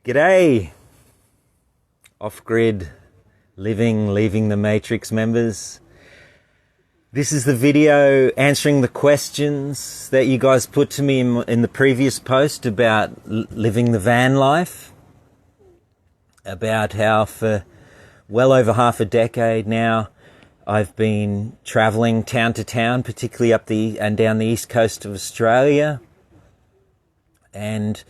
G'day, off-grid living, leaving the matrix members. This is the video answering the questions that you guys put to me in the previous post about living the van life, about how for well over half a decade now I've been traveling town to town, particularly up and down the east coast of Australia, and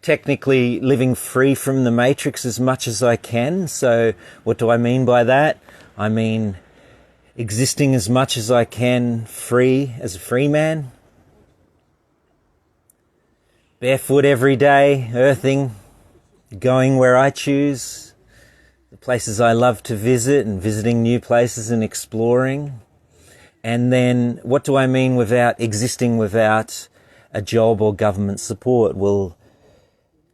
technically living free from the matrix as much as I can. So what do I mean by that? I mean existing as much as I can free as a free man, barefoot every day, earthing, going where I choose, the places I love to visit, and visiting new places and exploring. And then what do I mean without existing without a job or government support? Well,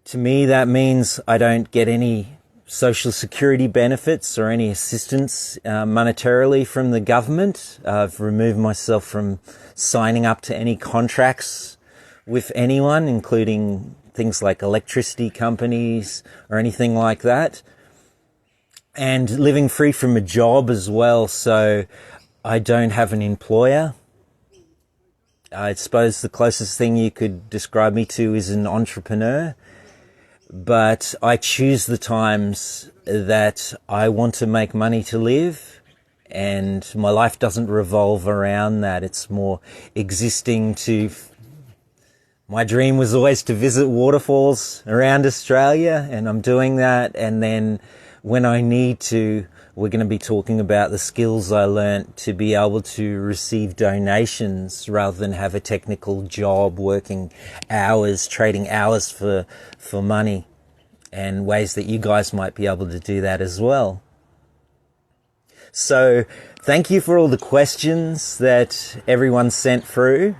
to me, that means I don't get any social security benefits or any assistance monetarily from the government. I've removed myself from signing up to any contracts with anyone, including things like electricity companies or anything like that. And living free from a job as well, so I don't have an employer. I suppose the closest thing you could describe me to is an entrepreneur. But I choose the times that I want to make money to live, and my life doesn't revolve around that. It's more existing to... My dream was always to visit waterfalls around Australia, and I'm doing that. And then when I need to, we're going to be talking about the skills I learnt to be able to receive donations rather than have a technical job, working hours, trading hours for money, and ways that you guys might be able to do that as well. So thank you for all the questions that everyone sent through.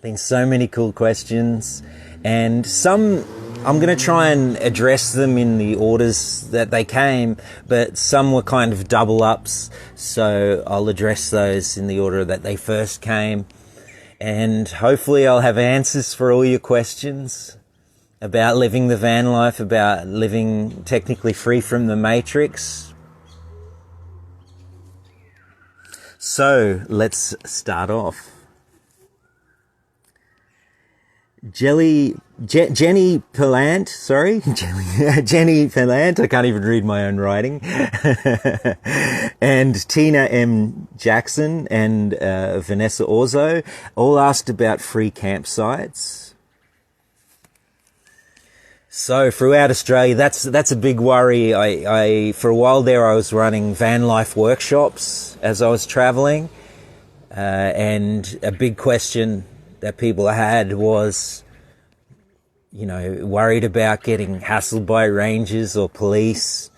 Been so many cool questions, and some I'm going to try and address them in the orders that they came, but some were kind of double ups, so I'll address those in the order that they first came. And hopefully I'll have answers for all your questions about living the van life, about living technically free from the matrix. So let's start off. Jenny Pellant, Jenny Pellant, I can't even read my own writing, and Tina M. Jackson and Vanessa Orzo all asked about free campsites. So throughout Australia, that's a big worry. I for a while there, I was running van life workshops as I was traveling, and a big question that people had was, worried about getting hassled by rangers or police,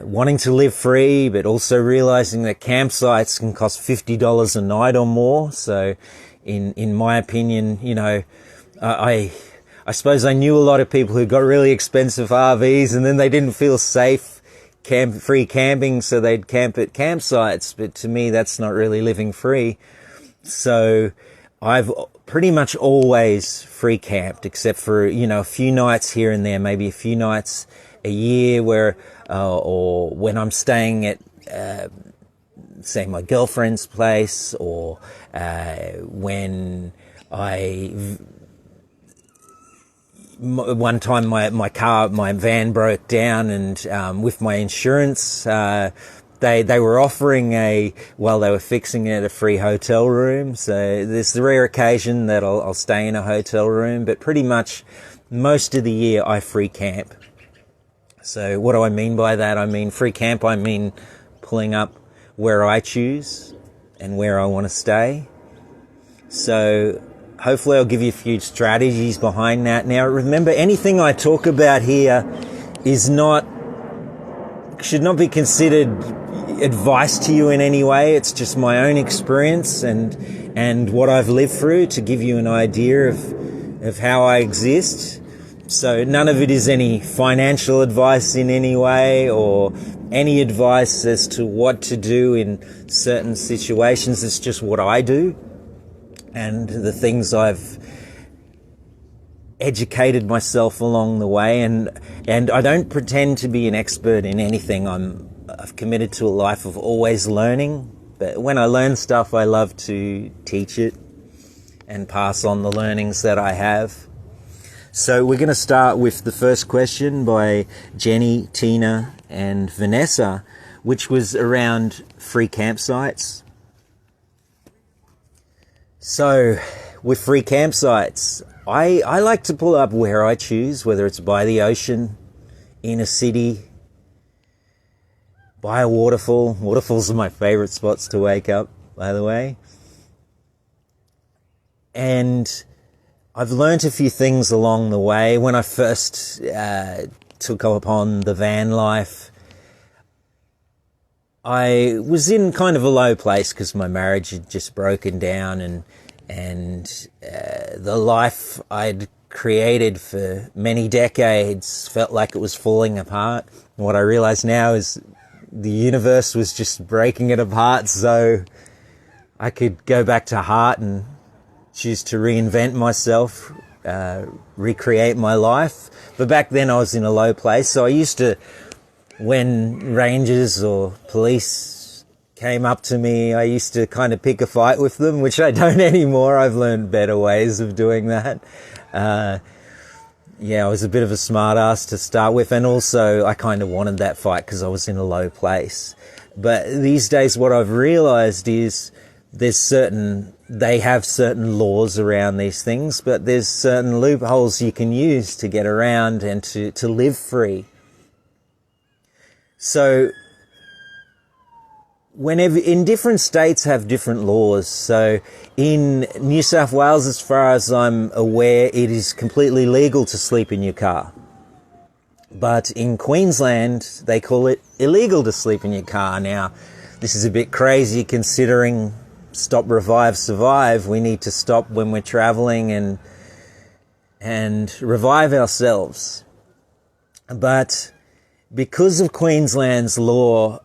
wanting to live free, but also realizing that campsites can cost $50 a night or more. So in my opinion, I suppose I knew a lot of people who got really expensive RVs and then they didn't feel safe free camping, so they'd camp at campsites. But to me, that's not really living free. So I've pretty much always free camped, except for, a few nights here and there, maybe a few nights a year where, or when I'm staying at, say, my girlfriend's place, or when one time my van broke down, and with my insurance, They were offering while they were fixing it, a free hotel room. So there's the rare occasion that I'll stay in a hotel room, but pretty much most of the year I free camp. So what do I mean by that? I mean free camp, I mean pulling up where I choose and where I want to stay. So hopefully I'll give you a few strategies behind that. Now remember, anything I talk about here should not be considered advice to you in any way. It's just my own experience and what I've lived through to give you an idea of how I exist. So none of it is any financial advice in any way, or any advice as to what to do in certain situations. It's just what I do and the things I've educated myself along the way, and I don't pretend to be an expert in anything. I've committed to a life of always learning, but when I learn stuff, I love to teach it and pass on the learnings that I have. So we're going to start with the first question by Jenny, Tina, and Vanessa, which was around free campsites. So with free campsites, I like to pull up where I choose, whether it's by the ocean, in a city, by a waterfall. Waterfalls are my favourite spots to wake up, by the way. And I've learnt a few things along the way. When I first took upon the van life, I was in kind of a low place because my marriage had just broken down, and the life I'd created for many decades felt like it was falling apart. And what I realize now is the universe was just breaking it apart, so I could go back to heart and choose to reinvent myself, recreate my life. But back then I was in a low place, so I used to, when rangers or police came up to me, I used to kind of pick a fight with them, which I don't anymore. I've learned better ways of doing that. I was a bit of a smart ass to start with, and also I kind of wanted that fight because I was in a low place. But these days what I've realized is they have certain laws around these things, but there's certain loopholes you can use to get around and to live free. So whenever, in different states have different laws. So in New South Wales, as far as I'm aware, it is completely legal to sleep in your car. But in Queensland, they call it illegal to sleep in your car. Now, this is a bit crazy considering stop, revive, survive. We need to stop when we're traveling and revive ourselves. But because of Queensland's law,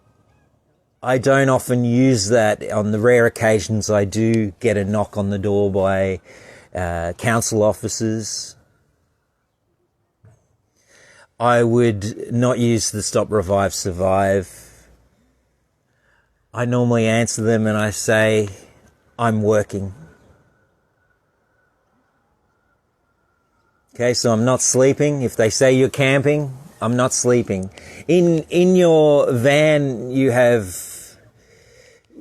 I don't often use that. On the rare occasions I do get a knock on the door by council officers, I would not use the stop, revive, survive. I normally answer them and I say, I'm working. Okay, so I'm not sleeping. If they say you're camping, I'm not sleeping. In your van, you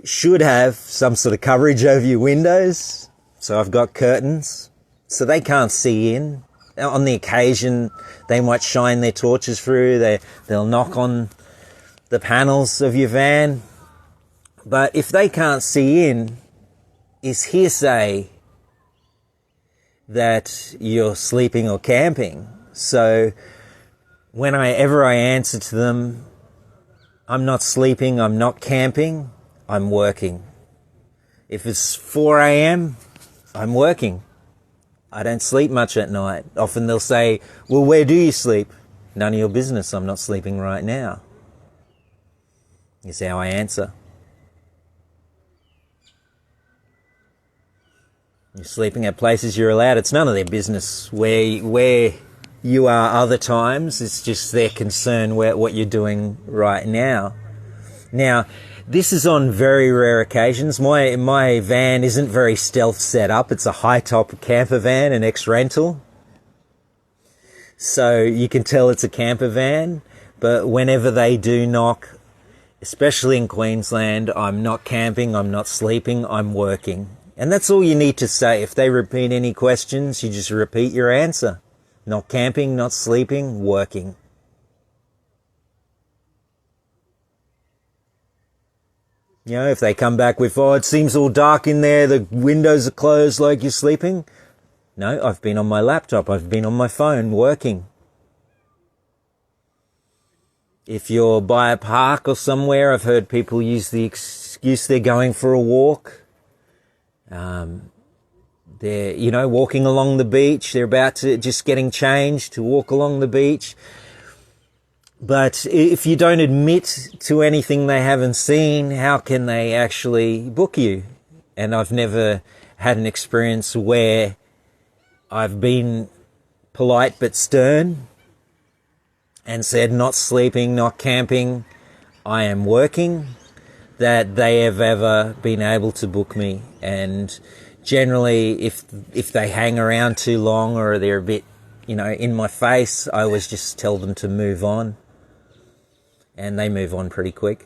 should have some sort of coverage over your windows. So I've got curtains, so they can't see in. On the occasion, they might shine their torches through. They'll knock on the panels of your van. But if they can't see in, it's hearsay that you're sleeping or camping. So whenever I answer to them, I'm not sleeping, I'm not camping, I'm working. If it's 4 a.m, I'm working. I don't sleep much at night. Often they'll say, well, where do you sleep? None of your business, I'm not sleeping right now. Is how I answer. You're sleeping at places you're allowed. It's none of their business where you are other times. It's just their concern what you're doing right now. Now, this is on very rare occasions. My van isn't very stealth set up. It's a high-top camper van, an ex-rental. So you can tell it's a camper van. But whenever they do knock, especially in Queensland, I'm not camping, I'm not sleeping, I'm working. And that's all you need to say. If they repeat any questions, you just repeat your answer. Not camping, not sleeping, working. You know, if they come back with, oh, it seems all dark in there, the windows are closed like you're sleeping. No, I've been on my laptop, I've been on my phone working. If you're by a park or somewhere, I've heard people use the excuse they're going for a walk. They're, walking along the beach. They're about to just getting changed to walk along the beach. But if you don't admit to anything they haven't seen, how can they actually book you? And I've never had an experience where I've been polite but stern, and said not sleeping, not camping, I am working, that they have ever been able to book me. And generally, if they hang around too long or they're a bit, in my face, I always just tell them to move on. And they move on pretty quick.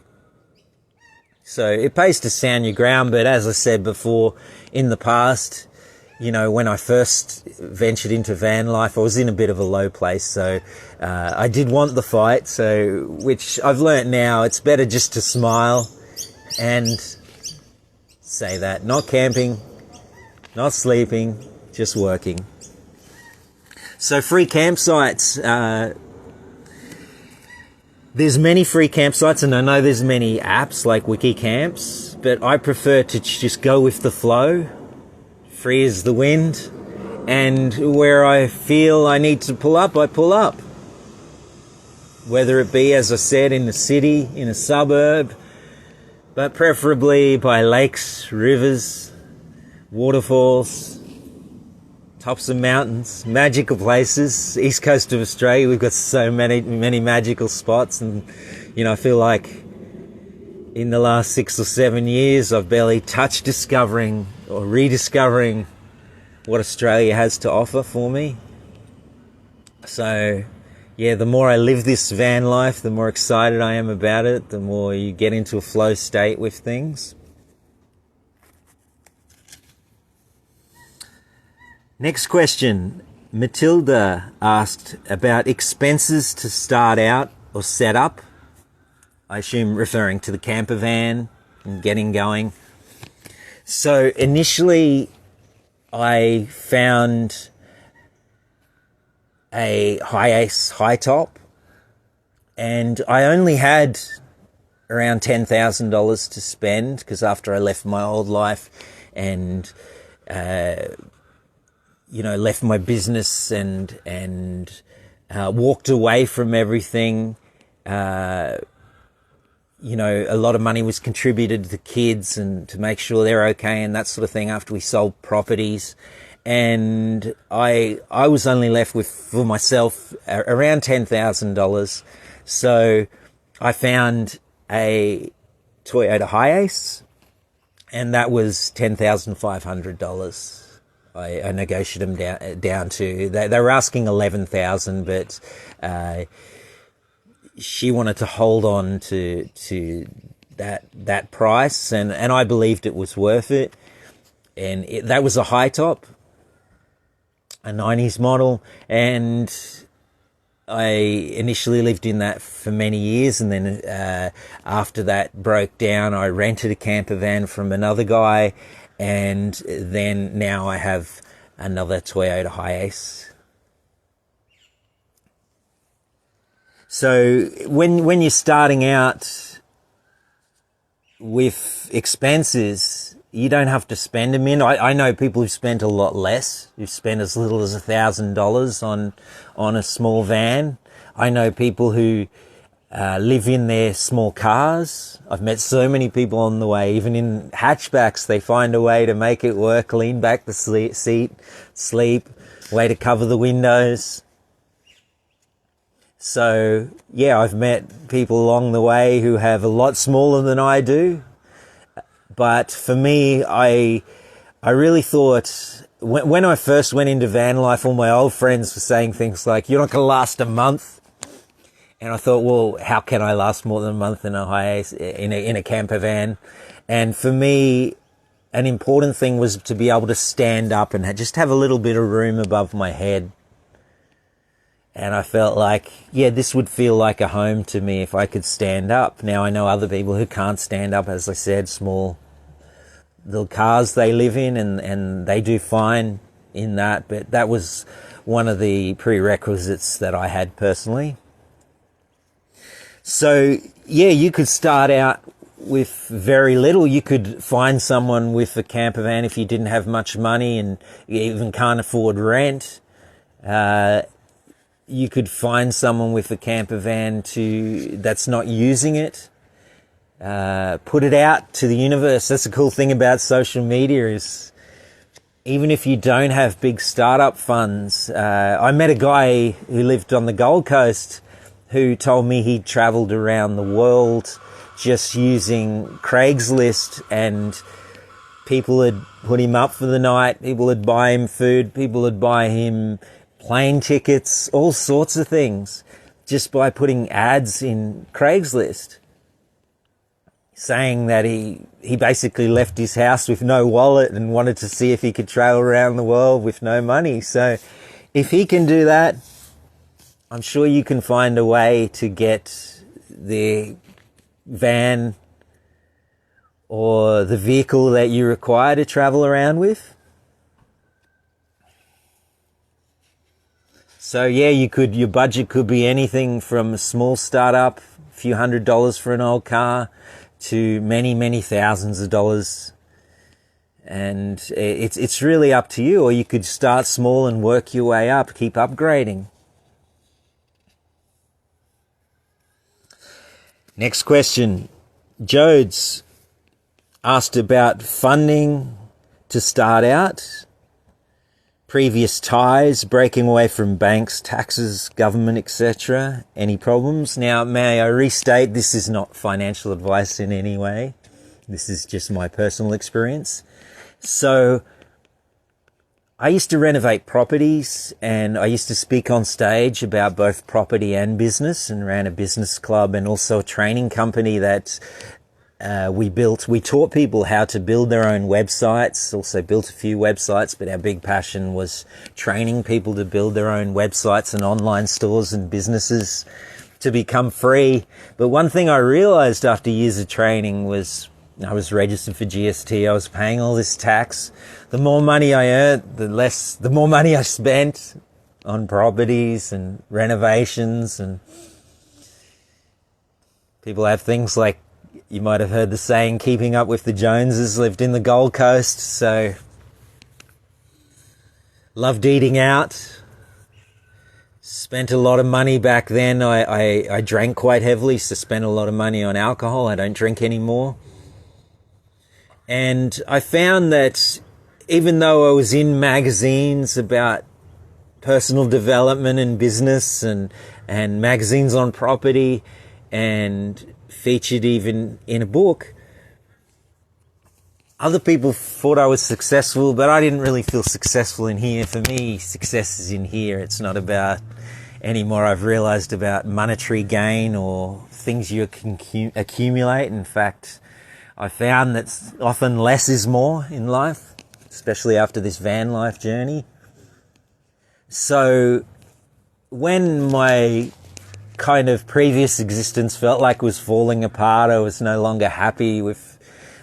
So it pays to stand your ground, but as I said before, in the past, when I first ventured into van life, I was in a bit of a low place. So I did want the fight, which I've learnt now, it's better just to smile and say that. Not camping, not sleeping, just working. So free campsites. There's many free campsites, and I know there's many apps like WikiCamps, but I prefer to just go with the flow, free as the wind, and where I feel I need to pull up, I pull up. Whether it be, as I said, in the city, in a suburb, but preferably by lakes, rivers, waterfalls, tops of mountains, magical places. East coast of Australia, we've got so many magical spots, and I feel like in the last 6 or 7 years I've barely touched discovering or rediscovering what Australia has to offer for me. So yeah, the more I live this van life, the more excited I am about it, the more you get into a flow state with things. Next question. Matilda asked about expenses to start out or set up. I assume referring to the camper van and getting going. So initially I found a Hi-Ace high top, and I only had around $10,000 to spend, because after I left my old life and left my business and walked away from everything. A lot of money was contributed to the kids and to make sure they're okay and that sort of thing after we sold properties. And I was only left with, for myself, around $10,000. So I found a Toyota Hi-Ace, and that was $10,500. I negotiated them down to, they were asking $11,000, but she wanted to hold on to that price, and I believed it was worth it. And that was a high top, a 90s model, and I initially lived in that for many years, and then after that broke down, I rented a camper van from another guy. And then now I have another Toyota Hi-Ace. So when you're starting out with expenses, you don't have to spend them in. I know people who've spent a lot less, who've spent as little as $1,000 on a small van. I know people who live in their small cars. I've met so many people on the way, even in hatchbacks, they find a way to make it work, lean back the seat, sleep, way to cover the windows. So yeah, I've met people along the way who have a lot smaller than I do. But for me, I really thought, when I first went into van life, all my old friends were saying things like, you're not going to last a month. And I thought, well, how can I last more than a month in a Hi-Ace, in a camper van? And for me, an important thing was to be able to stand up and just have a little bit of room above my head. And I felt like, yeah, this would feel like a home to me if I could stand up. Now, I know other people who can't stand up, as I said, small little cars they live in, and they do fine in that. But that was one of the prerequisites that I had personally. So yeah, you could start out with very little. You could find someone with a camper van if you didn't have much money and you even can't afford rent. You could find someone with a camper van that's not using it. Put it out to the universe. That's the cool thing about social media, is even if you don't have big startup funds. I met a guy who lived on the Gold Coast who told me he traveled around the world just using Craigslist, and people would put him up for the night, people would buy him food, people would buy him plane tickets, all sorts of things, just by putting ads in Craigslist, saying that he basically left his house with no wallet and wanted to see if he could travel around the world with no money. So if he can do that, I'm sure you can find a way to get the van or the vehicle that you require to travel around with. So yeah, your budget could be anything from a small startup, a few $100s for an old car, to many, many thousands of dollars. And it's really up to you. Or you could start small and work your way up, keep upgrading. Next question. Jodes asked about funding to start out, previous ties, breaking away from banks, taxes, government, etc. Any problems? Now, may I restate, this is not financial advice in any way. This is just my personal experience. So, I used to renovate properties, and I used to speak on stage about both property and business, and ran a business club and also a training company that we built. We taught people how to build their own websites, also built a few websites, but our big passion was training people to build their own websites and online stores and businesses to become free. But one thing I realized after years of training was I was registered for GST. I was paying all this tax. The more money I earned, the more money I spent on properties and renovations. And people have things like, you might have heard the saying, keeping up with the Joneses, lived in the Gold Coast. So loved eating out. Spent a lot of money back then. I drank quite heavily, so spent a lot of money on alcohol. I don't drink anymore. And I found that even though I was in magazines about personal development and business and magazines on property and featured even in a book, other people thought I was successful, but I didn't really feel successful in here. For me, success is in here. It's not about anymore, I've realized, about monetary gain or things you can accumulate. In fact, I found that often less is more in life, especially after this van life journey. So when my kind of previous existence felt like it was falling apart, I was no longer happy with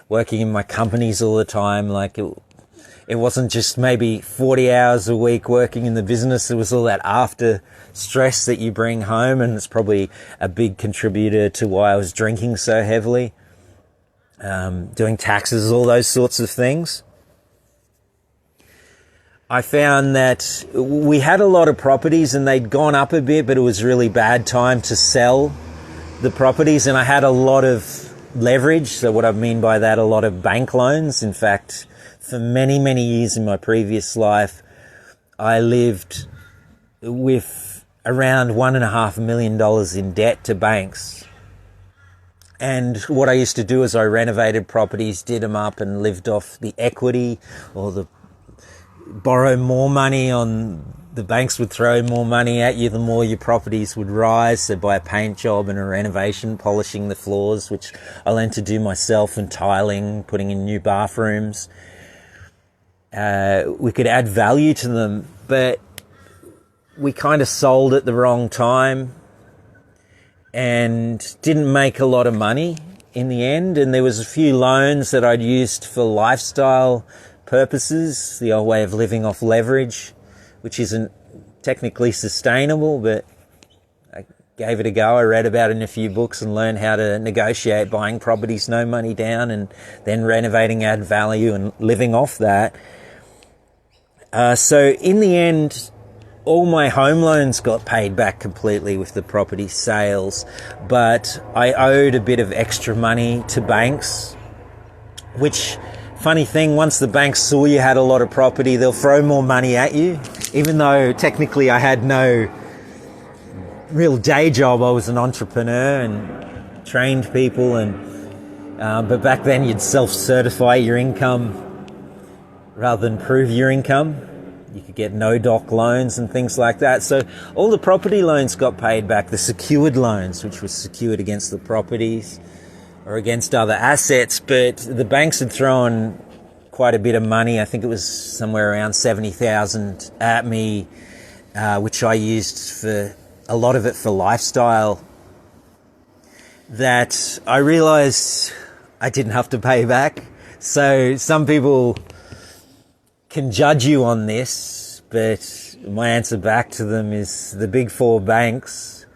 working in my companies all the time. Like it wasn't just maybe 40 hours a week working in the business. It was all that after stress that you bring home. And it's probably a big contributor to why I was drinking so heavily. Doing taxes, all those sorts of things. I found that we had a lot of properties and they'd gone up a bit, but it was really bad time to sell the properties. And I had a lot of leverage. So what I mean by that, a lot of bank loans. In fact, for many, many years in my previous life, I lived with around $1.5 million in debt to banks. And what I used to do is I renovated properties, did them up and lived off the equity, or borrow more money on, the banks would throw more money at you the more your properties would rise. So buy a paint job and a renovation, polishing the floors, which I learned to do myself, and tiling, putting in new bathrooms. We could add value to them, but we kind of sold at the wrong time and didn't make a lot of money in the end. And there was a few loans that I'd used for lifestyle purposes, the old way of living off leverage, which isn't technically sustainable, but I gave it a go. I read about it in a few books and learned how to negotiate buying properties, no money down, and then renovating, add value and living off that. So in the end, all my home loans got paid back completely with the property sales, but I owed a bit of extra money to banks, which funny thing, once the banks saw you had a lot of property, they'll throw more money at you. Even though technically I had no real day job, I was an entrepreneur and trained people, but back then you'd self-certify your income rather than prove your income. You could get no-doc loans and things like that. So all the property loans got paid back, the secured loans, which was secured against the properties or against other assets. But the banks had thrown quite a bit of money. I think it was somewhere around 70,000 at me, which I used for a lot of it for lifestyle, that I realized I didn't have to pay back. So some people can judge you on this, but my answer back to them is the big four banks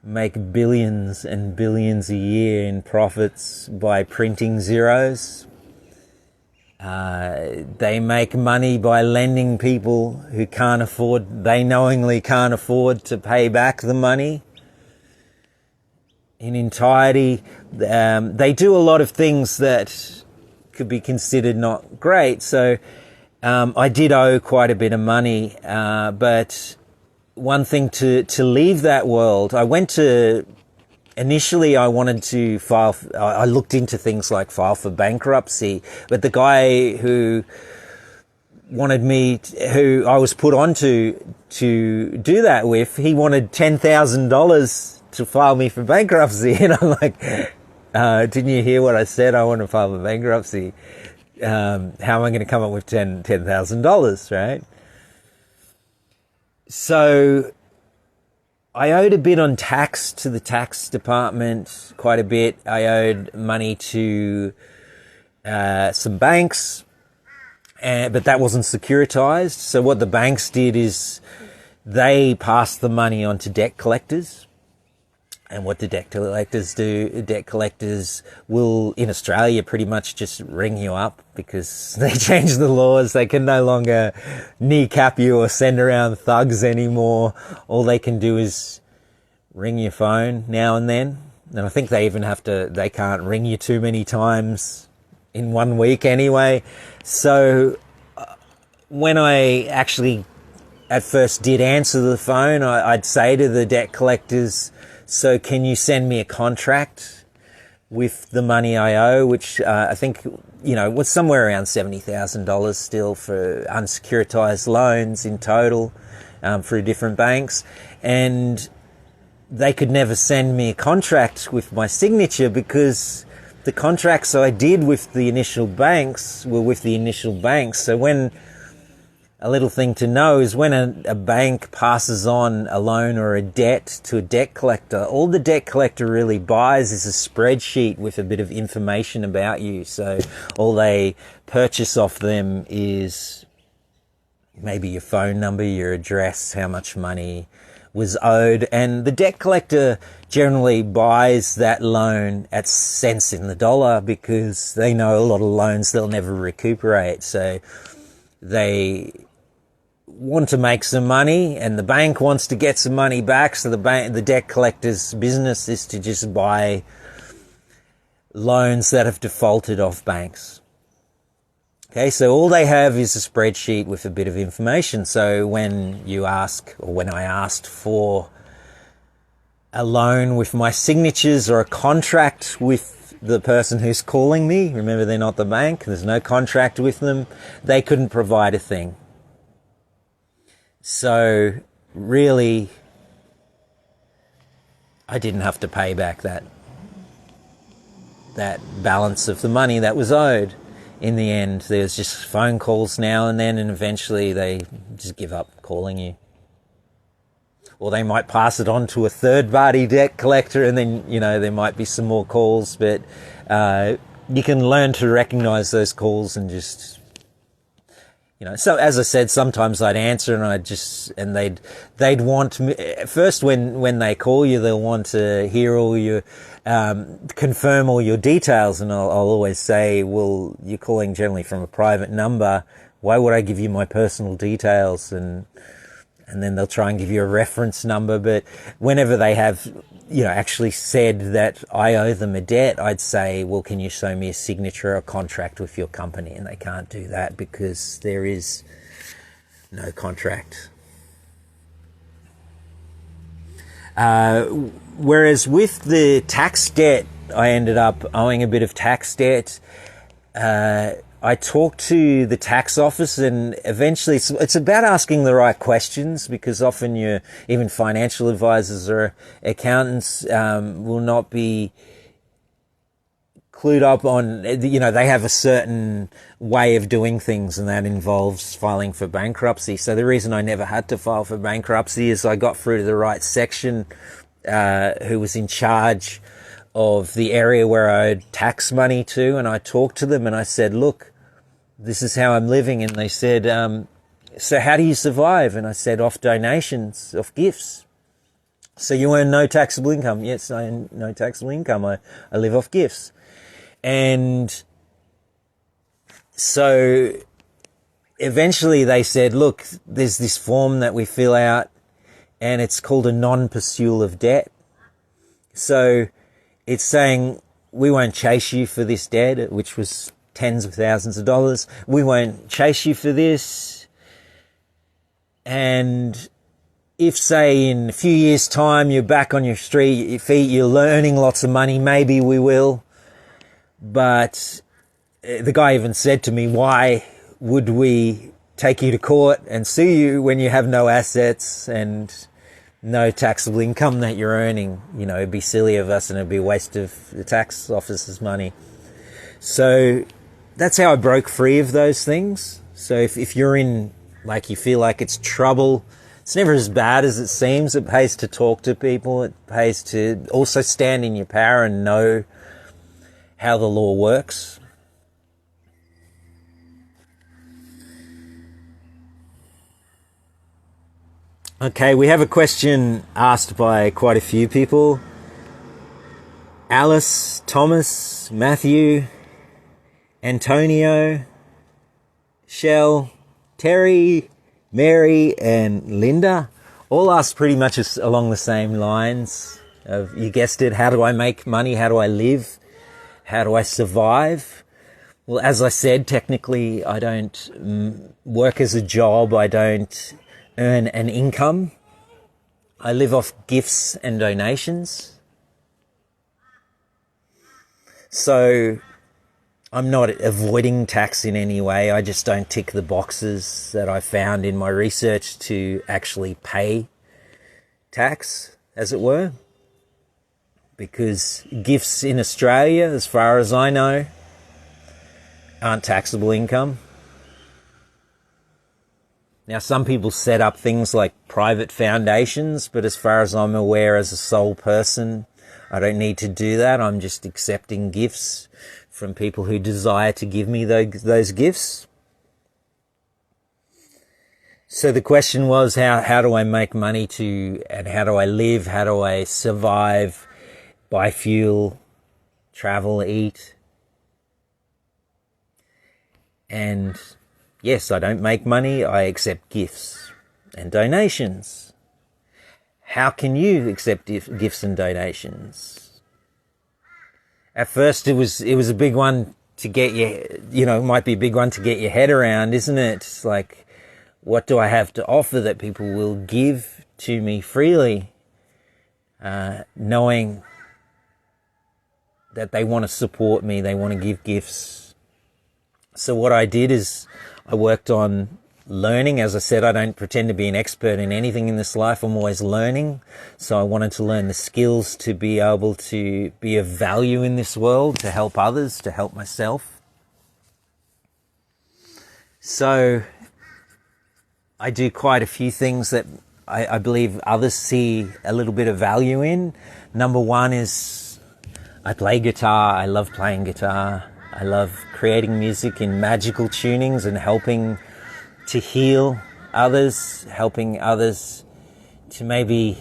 make billions and billions a year in profits by printing zeros. They make money by lending people who they knowingly can't afford to pay back the money in entirety. They do a lot of things that could be considered not great. So I did owe quite a bit of money, but one thing to leave that world, initially I wanted to I looked into things like file for bankruptcy, but the guy who I was put on to do that with, he wanted $10,000 to file me for bankruptcy. And I'm like, didn't you hear what I said? I want to file for bankruptcy. How am I going to come up with $10,000, right? So I owed a bit on tax to the tax department, quite a bit. I owed money to some banks, but that wasn't securitized. So what the banks did is they passed the money on to debt collectors. And what do debt collectors do? Debt collectors will, in Australia, pretty much just ring you up because they changed the laws. They can no longer kneecap you or send around thugs anymore. All they can do is ring your phone now and then. And I think they can't ring you too many times in 1 week anyway. So when I actually at first did answer the phone, I'd say to the debt collectors, so can you send me a contract with the money I owe, which I think, was somewhere around $70,000 still for unsecuritized loans in total for different banks. And they could never send me a contract with my signature because the contracts I did with the initial banks were with the initial banks. So a little thing to know is when a bank passes on a loan or a debt to a debt collector, all the debt collector really buys is a spreadsheet with a bit of information about you. So all they purchase off them is maybe your phone number, your address, how much money was owed. And the debt collector generally buys that loan at cents in the dollar because they know a lot of loans they'll never recuperate. So they want to make some money and the bank wants to get some money back. So the debt collector's business is to just buy loans that have defaulted off banks. Okay, so all they have is a spreadsheet with a bit of information. So when I asked for a loan with my signatures or a contract with the person who's calling me, remember they're not the bank, there's no contract with them, they couldn't provide a thing. So really, I didn't have to pay back that balance of the money that was owed. In the end, there's just phone calls now and then, and eventually they just give up calling you. Or they might pass it on to a third-party debt collector, and then, there might be some more calls, but you can learn to recognize those calls and just, so as I said, sometimes I'd answer and they'd want me, first when they call you, they'll want to hear all your, confirm all your details, and I'll always say, well, you're calling generally from a private number. Why would I give you my personal details? And then they'll try and give you a reference number. But whenever they have actually said that I owe them a debt, I'd say, well, can you show me a signature or a contract with your company? And they can't do that because there is no contract. Whereas with the tax debt, I ended up owing a bit of tax debt. I talked to the tax office, and eventually it's about asking the right questions, because often even financial advisors or accountants will not be clued up on, they have a certain way of doing things, and that involves filing for bankruptcy. So the reason I never had to file for bankruptcy is I got through to the right section who was in charge of the area where I owed tax money to, and I talked to them and I said, look, this is how I'm living. And they said, so how do you survive? And I said, off donations, off gifts. So you earn no taxable income? Yes, I earn no taxable income. I live off gifts. And so eventually they said, look, there's this form that we fill out, and it's called a non-pursual of debt. So it's saying, we won't chase you for this debt, which was tens of thousands of dollars. We won't chase you for this. And if, say, in a few years' time, you're back on your feet, you're earning lots of money, maybe we will. But the guy even said to me, why would we take you to court and sue you when you have no assets and no taxable income that you're earning? It'd be silly of us, and it'd be a waste of the tax office's money. So that's how I broke free of those things. So if you're in, you feel like it's trouble, it's never as bad as it seems. It pays to talk to people. It pays to also stand in your power and know how the law works. Okay, we have a question asked by quite a few people. Alice, Thomas, Matthew, Antonio, Shell, Terry, Mary, and Linda all asked pretty much along the same lines of, you guessed it, how do I make money? How do I live? How do I survive? Well, as I said, technically I don't work as a job. I don't earn an income. I live off gifts and donations. So I'm not avoiding tax in any way. I just don't tick the boxes that I found in my research to actually pay tax, as it were. Because gifts in Australia, as far as I know, aren't taxable income. Now, some people set up things like private foundations, but as far as I'm aware, as a sole person, I don't need to do that. I'm just accepting gifts from people who desire to give me those gifts. So the question was, how do I make money and how do I live? How do I survive, buy fuel, travel, eat? And yes, I don't make money. I accept gifts and donations. How can you accept gifts and donations? At first, it was a big one to get it might be a big one to get your head around, isn't it? It's like, what do I have to offer that people will give to me freely, knowing that they want to support me, they want to give gifts. So what I did is I worked on learning. As I said, I don't pretend to be an expert in anything in this life. I'm always learning. So I wanted to learn the skills to be able to be of value in this world, to help others, to help myself. So I do quite a few things that I believe others see a little bit of value in. Number one is I play guitar. I love playing guitar. I love creating music in magical tunings and helping to heal others, helping others to maybe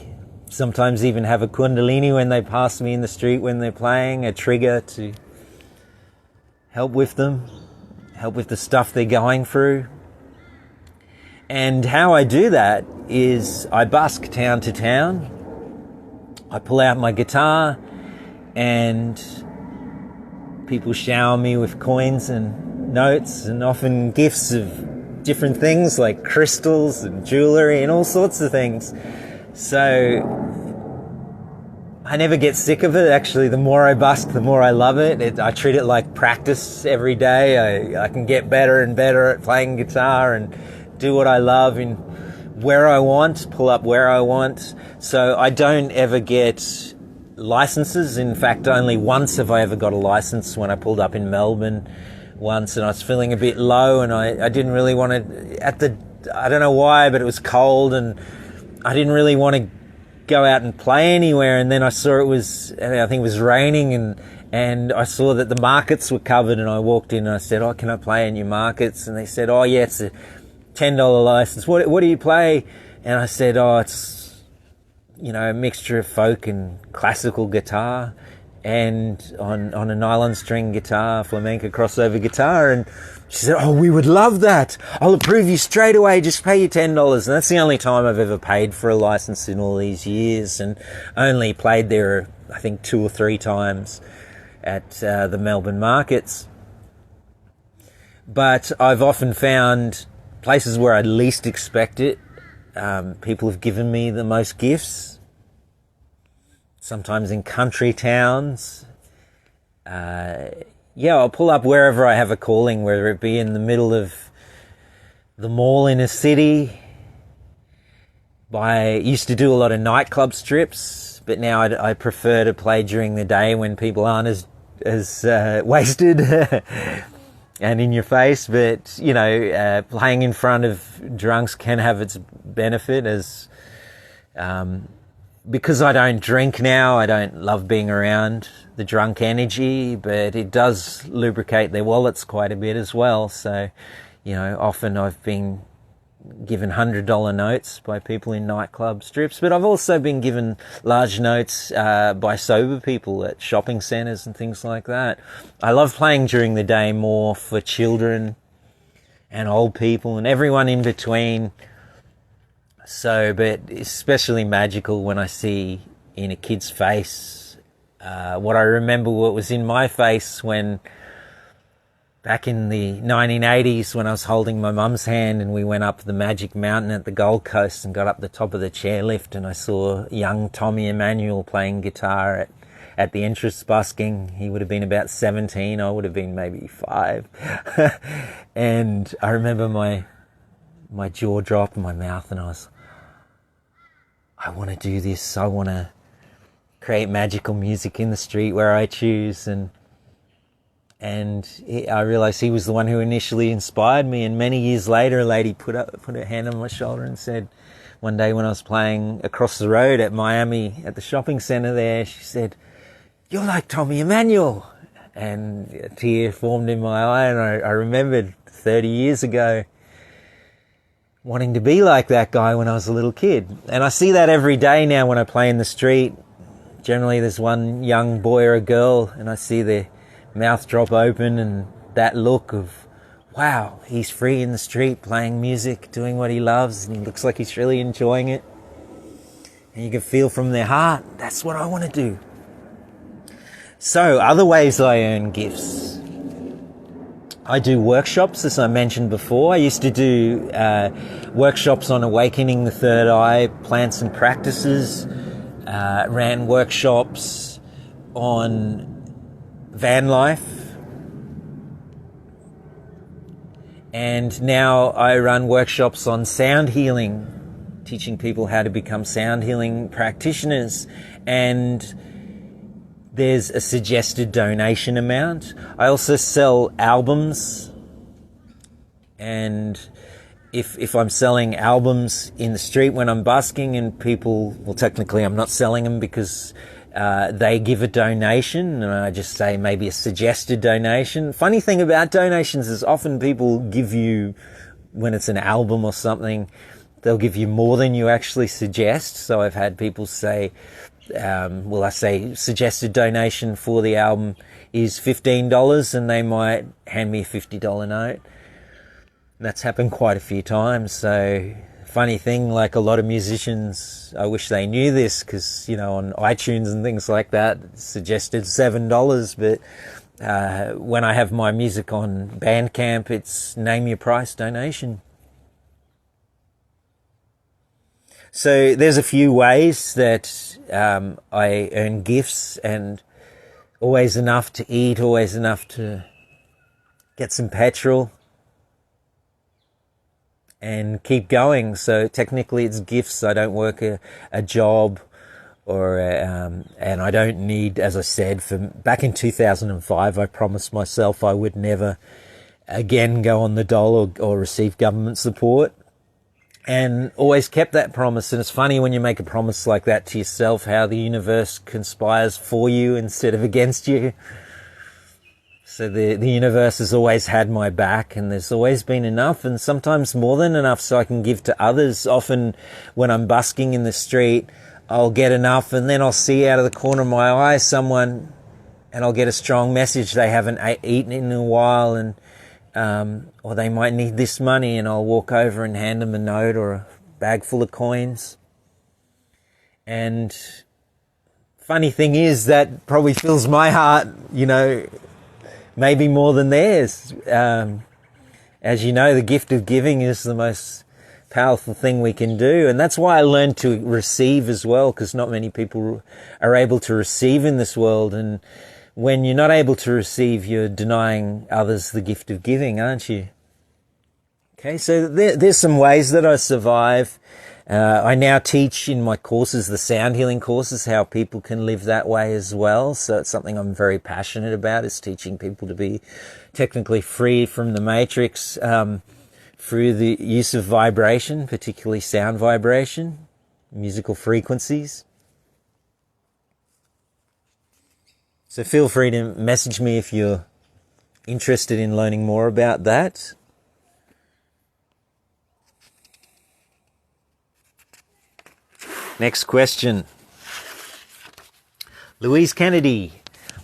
sometimes even have a kundalini when they pass me in the street when they're playing, a trigger to help with them, help with the stuff they're going through. And how I do that is I busk town to town. I pull out my guitar and people shower me with coins and notes and often gifts of different things like crystals and jewelry and all sorts of things. So I never get sick of it. Actually, the more I busk, the more I love it. I treat it like practice every day. I can get better and better at playing guitar and do what I love in where I want, pull up where I want. So I don't ever get licenses. In fact, only once have I ever got a license, when I pulled up in Melbourne once, and I was feeling a bit low, and I didn't really want to, I don't know why, but it was cold and I didn't really want to go out and play anywhere. And then I saw I think it was raining, and I saw that the markets were covered, and I walked in and I said, "Oh, can I play in your markets?" And they said, "Oh yeah, it's a $10 license. What do you play?" And I said, "Oh, it's, a mixture of folk and classical guitar, and on a nylon string guitar, flamenco crossover guitar." And she said, "Oh, we would love that. I'll approve you straight away. Just pay you $10. And that's the only time I've ever paid for a license in all these years, and only played there, I think, 2 or 3 times at the Melbourne markets. But I've often found places where I'd least expect it, people have given me the most gifts. Sometimes in country towns. I'll pull up wherever I have a calling, whether it be in the middle of the mall in a city. I used to do a lot of nightclub strips, but now I prefer to play during the day when people aren't as wasted and in your face. But, playing in front of drunks can have its benefit, as because I don't drink now, I don't love being around the drunk energy, but it does lubricate their wallets quite a bit as well. So, often I've been given $100 notes by people in nightclub strips, but I've also been given large notes by sober people at shopping centres and things like that. I love playing during the day more for children and old people and everyone in between. So, but especially magical when I see in a kid's face what I remember what was in my face when back in the 1980s, when I was holding my mum's hand and we went up the Magic Mountain at the Gold Coast and got up the top of the chairlift, and I saw young Tommy Emmanuel playing guitar at the entrance busking. He would have been about 17. I would have been maybe 5. And I remember my jaw dropped in my mouth, and I want to do this. I want to create magical music in the street where I choose. And I realized he was the one who initially inspired me. And many years later, a lady put her hand on my shoulder and said, one day when I was playing across the road at Miami at the shopping center there, she said, "You're like Tommy Emmanuel." And a tear formed in my eye, and I remembered 30 years ago wanting to be like that guy when I was a little kid. And I see that every day now when I play in the street. Generally there's one young boy or a girl, and I see their mouth drop open and that look of, wow, he's free in the street playing music, doing what he loves, and he looks like he's really enjoying it. And you can feel from their heart, that's what I want to do. So, other ways I earn gifts. I do workshops, as I mentioned before. I used to do workshops on awakening the third eye, plants and practices. Ran workshops on van life. And now I run workshops on sound healing, teaching people how to become sound healing practitioners. And there's a suggested donation amount. I also sell albums, and if I'm selling albums in the street when I'm busking and people, well, technically I'm not selling them because they give a donation, and I just say maybe a suggested donation. Funny thing about donations is often people give you, when it's an album or something, they'll give you more than you actually suggest. So I've had people say, I say suggested donation for the album is $15, and they might hand me a $50 note. That's happened quite a few times. So funny thing, like a lot of musicians, I wish they knew this, because, you know, on iTunes and things like that, it's suggested $7, but when I have my music on Bandcamp, it's name your price donation. So there's a few ways that I earn gifts, and always enough to eat, always enough to get some petrol and keep going. So technically it's gifts. I don't work a job, or and I don't need, as I said, back in 2005, I promised myself I would never again go on the dole or receive government support, and always kept that promise. And it's funny when you make a promise like that to yourself, how the universe conspires for you instead of against you. So the universe has always had my back, and there's always been enough, and sometimes more than enough, so I can give to others. Often when I'm busking in the street, I'll get enough, and then I'll see out of the corner of my eye someone, and I'll get a strong message they haven't eaten in a while, and or they might need this money, and I'll walk over and hand them a note or a bag full of coins. And funny thing is, that probably fills my heart, you know, maybe more than theirs. As you know, the gift of giving is the most powerful thing we can do, and that's why I learned to receive as well, because not many people are able to receive in this world. And when you're not able to receive, you're denying others the gift of giving, aren't you? Okay, so there's some ways that I survive. I now teach in my courses, the sound healing courses, how people can live that way as well. So it's something I'm very passionate about, is teaching people to be technically free from the matrix through the use of vibration, particularly sound vibration, musical frequencies. So feel free to message me if you're interested in learning more about that. Next question. Louise Kennedy,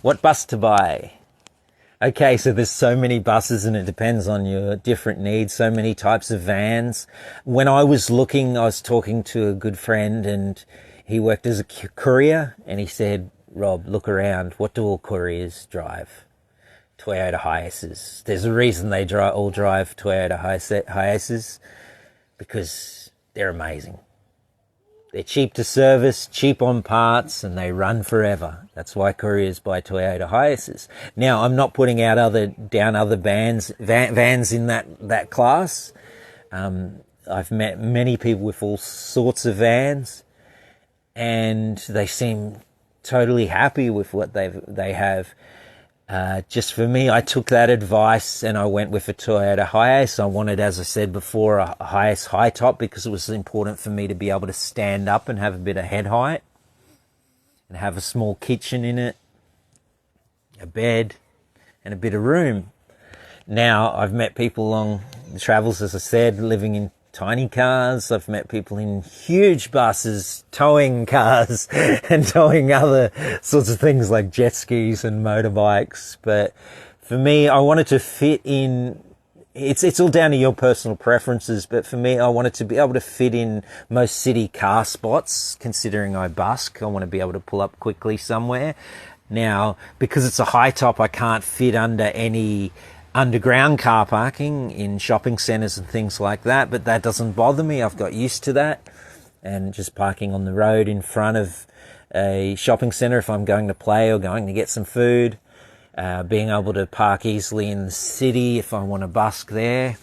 what bus to buy? Okay, so there's so many buses, and it depends on your different needs, so many types of vans. When I was looking, I was talking to a good friend, and he worked as a courier, and he said, Rob, look around. What do all couriers drive? Toyota Hiaces. There's a reason they all drive Toyota Hiaces, because they're amazing. They're cheap to service, cheap on parts, and they run forever. That's why couriers buy Toyota Hiaces. Now, I'm not putting out other vans in that class. I've met many people with all sorts of vans, and they seem totally happy with what they have. Just for me, I took that advice and I went with a Toyota Hiace. I wanted, as I said before, a Hiace high top, because it was important for me to be able to stand up and have a bit of head height, and have a small kitchen in it, a bed, and a bit of room. Now, I've met people along the travels, as I said, living in tiny cars. I've met people in huge buses, towing cars and towing other sorts of things like jet skis and motorbikes. But for me, I wanted to fit in. It's all down to your personal preferences, but for me, I wanted to be able to fit in most city car spots. Considering I busk, I want to be able to pull up quickly somewhere. Now, because it's a high top, I can't fit under any underground car parking in shopping centres and things like that, but that doesn't bother me. I've got used to that, and just parking on the road in front of a shopping centre if I'm going to play or going to get some food, being able to park easily in the city if I want to busk there,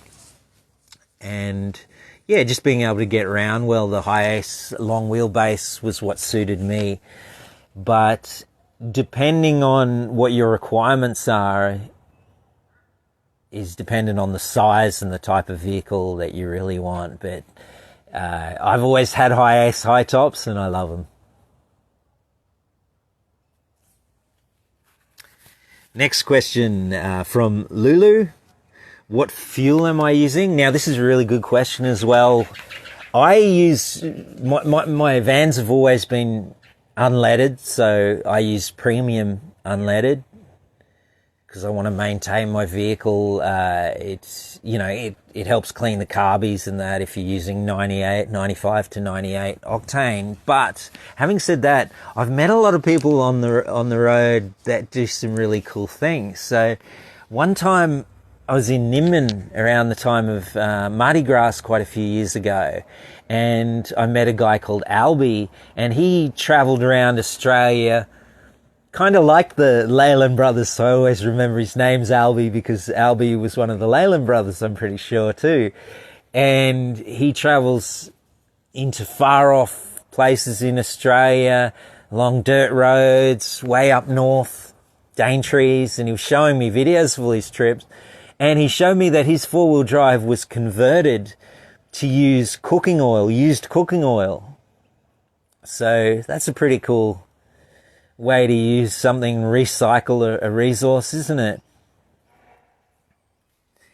and yeah, just being able to get around well. The Hiace long wheelbase was what suited me, but depending on what your requirements are is dependent on the size and the type of vehicle that you really want. But I've always had Hiace high tops, and I love them. Next question from Lulu. What fuel am I using? Now, this is a really good question as well. I use, my vans have always been unleaded, so I use premium unleaded, because I want to maintain my vehicle. It helps clean the carbies and that if you're using 95 to 98 octane. But having said that, I've met a lot of people on the road that do some really cool things. So one time I was in Nimbin around the time of Mardi Gras quite a few years ago, and I met a guy called Albie, and he travelled around Australia kind of like the Leyland brothers, so I always remember his name's Albie because Albie was one of the Leyland brothers, I'm pretty sure too. And he travels into far off places in Australia, along dirt roads, way up north, Daintree, and he was showing me videos of all his trips. And he showed me that his four-wheel drive was converted to use cooking oil, used cooking oil. So that's a pretty cool way to use something, recycle a resource, isn't it?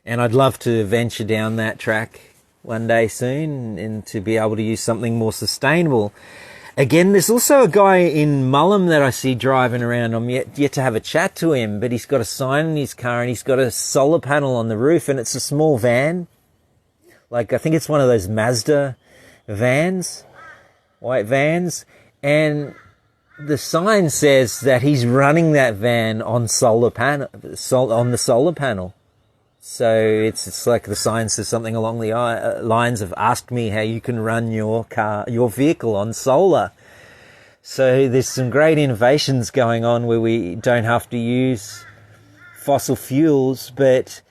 And I'd love to venture down that track one day soon and to be able to use something more sustainable. Again, there's also a guy in Mullum that I see driving around. I'm yet to have a chat to him, but he's got a sign in his car and he's got a solar panel on the roof, and it's a small van. Like, I think it's one of those Mazda vans, white vans, and the sign says that he's running that van on on the solar panel. So it's like the sign says something along the lines of, ask me how you can run your vehicle on solar. So there's some great innovations going on where we don't have to use fossil fuels. But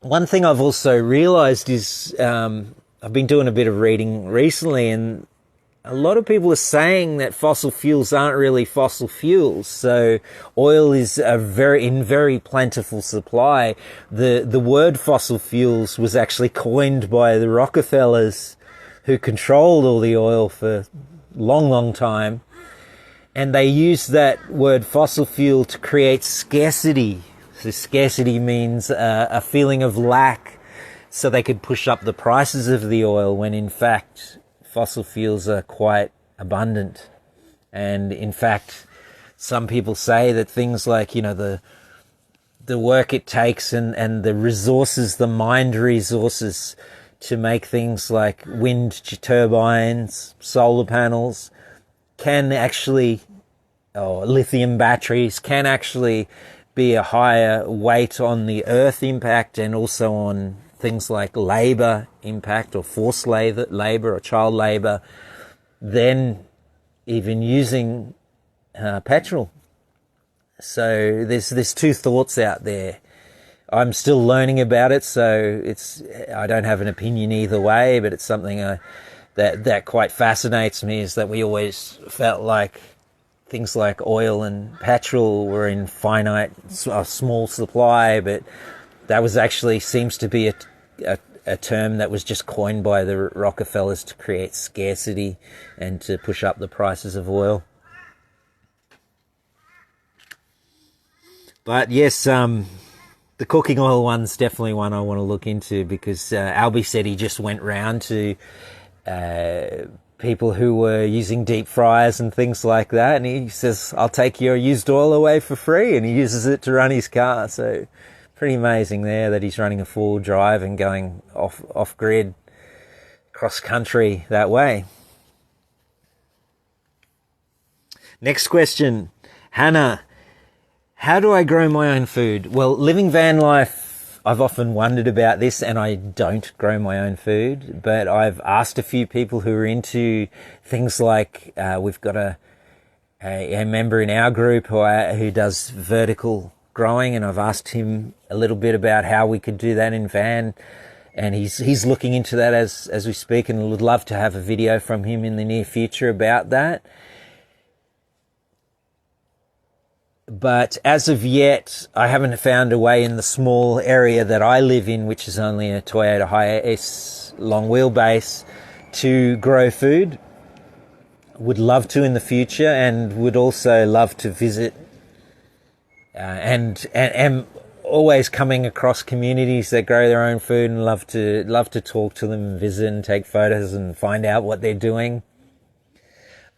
one thing I've also realized is, I've been doing a bit of reading recently, and a lot of people are saying that fossil fuels aren't really fossil fuels. So oil is in very plentiful supply. The word fossil fuels was actually coined by the Rockefellers, who controlled all the oil for a long, long time. And they used that word fossil fuel to create scarcity. So scarcity means a feeling of lack, so they could push up the prices of the oil, when in fact fossil fuels are quite abundant. And in fact, some people say that things like, the work it takes and the resources, the mined resources to make things like wind turbines, solar panels, can actually, or lithium batteries, can actually be a higher weight on the earth impact, and also on things like labour impact or forced labour or child labour, than even using petrol. So there's two thoughts out there. I'm still learning about it, so I don't have an opinion either way, but it's something that quite fascinates me, is that we always felt like things like oil and petrol were in finite, small supply, but that was actually seems to be a term that was just coined by the Rockefellers to create scarcity and to push up the prices of oil. But yes, the cooking oil one's definitely one I want to look into, because Albie said he just went round to people who were using deep fryers and things like that, and he says, I'll take your used oil away for free, and he uses it to run his car. So pretty amazing there that he's running a full drive and going off grid, cross country that way. Next question, Hannah. How do I grow my own food? Well, living van life, I've often wondered about this, and I don't grow my own food, but I've asked a few people who are into things like, we've got a member in our group who does vertical growing, and I've asked him a little bit about how we could do that in van, and he's looking into that as we speak, and would love to have a video from him in the near future about that. But as of yet, I haven't found a way in the small area that I live in, which is only a Toyota Hiace long wheelbase, to grow food. Would love to in the future, and would also love to visit and am always coming across communities that grow their own food, and love to talk to them and visit and take photos and find out what they're doing.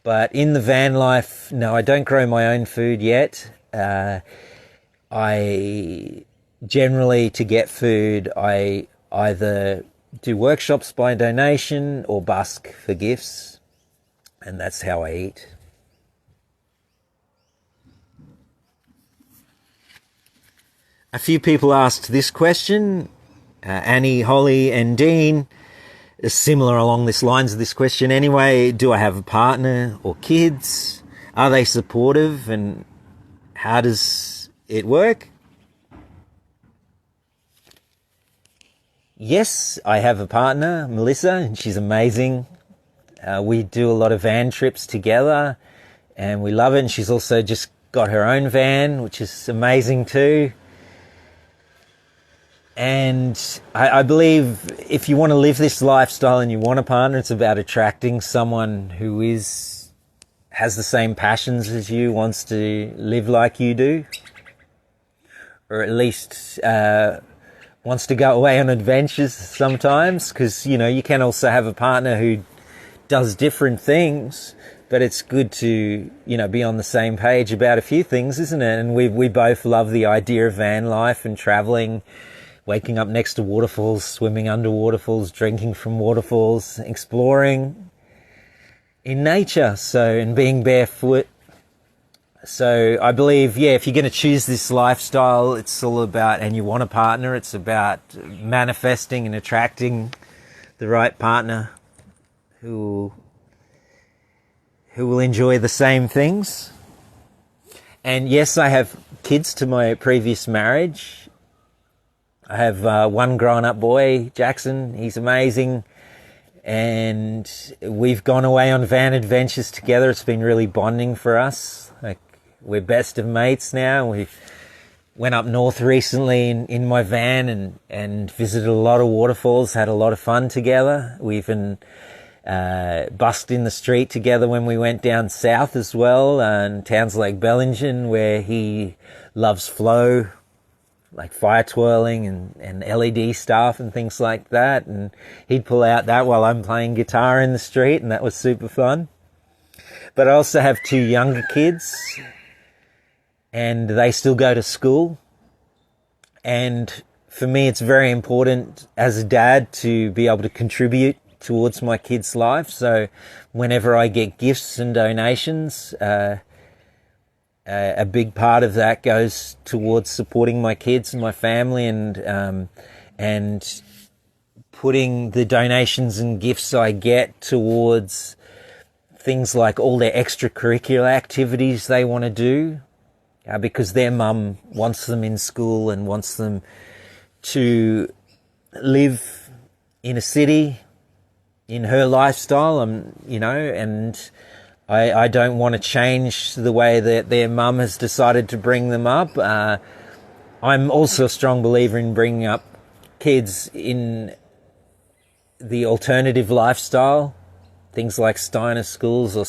But in the van life, no, I don't grow my own food yet. I generally, to get food, I either do workshops by donation or busk for gifts, and that's how I eat. A few people asked this question. Annie, Holly, and Dean is similar along this lines of this question anyway. Do I have a partner or kids? Are they supportive, and how does it work? Yes, I have a partner, Melissa, and she's amazing. We do a lot of van trips together, and we love it. And she's also just got her own van, which is amazing too. And I believe if you want to live this lifestyle and you want a partner, it's about attracting someone who has the same passions as you, wants to live like you do, or at least wants to go away on adventures sometimes, because, you know, you can also have a partner who does different things, but it's good to, you know, be on the same page about a few things, isn't it? And we both love the idea of van life and traveling, waking up next to waterfalls, swimming under waterfalls, drinking from waterfalls, exploring in nature, and being barefoot. So I believe, if you're going to choose this lifestyle, it's all about, and you want a partner, it's about manifesting and attracting the right partner who will enjoy the same things. And yes, I have kids to my previous marriage. I have one grown-up boy, Jackson. He's amazing. And we've gone away on van adventures together. It's been really bonding for us. Like, we're best of mates now. We went up north recently in my van and visited a lot of waterfalls, had a lot of fun together. We even busked in the street together when we went down south as well, in towns like Bellingen, where he loves flow, like fire twirling and LED stuff and things like that. And he'd pull out that while I'm playing guitar in the street, and that was super fun. But I also have 2 younger kids, and they still go to school. And for me, it's very important as a dad to be able to contribute towards my kids' life. So whenever I get gifts and donations, a big part of that goes towards supporting my kids and my family, and putting the donations and gifts I get towards things like all their extracurricular activities they want to do, because their mum wants them in school and wants them to live in a city in her lifestyle, and I don't want to change the way that their mum has decided to bring them up. I'm also a strong believer in bringing up kids in the alternative lifestyle, things like Steiner schools or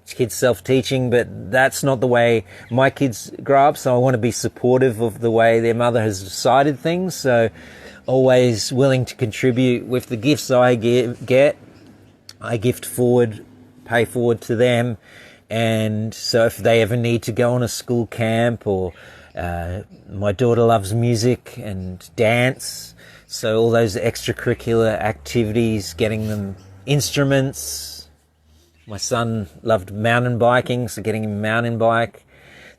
kids self-teaching, but that's not the way my kids grow up, so I want to be supportive of the way their mother has decided things. So always willing to contribute with the gifts I get. I gift forward, pay forward to them. And so if they ever need to go on a school camp, or my daughter loves music and dance, so all those extracurricular activities, getting them instruments. My son loved mountain biking, so getting him a mountain bike,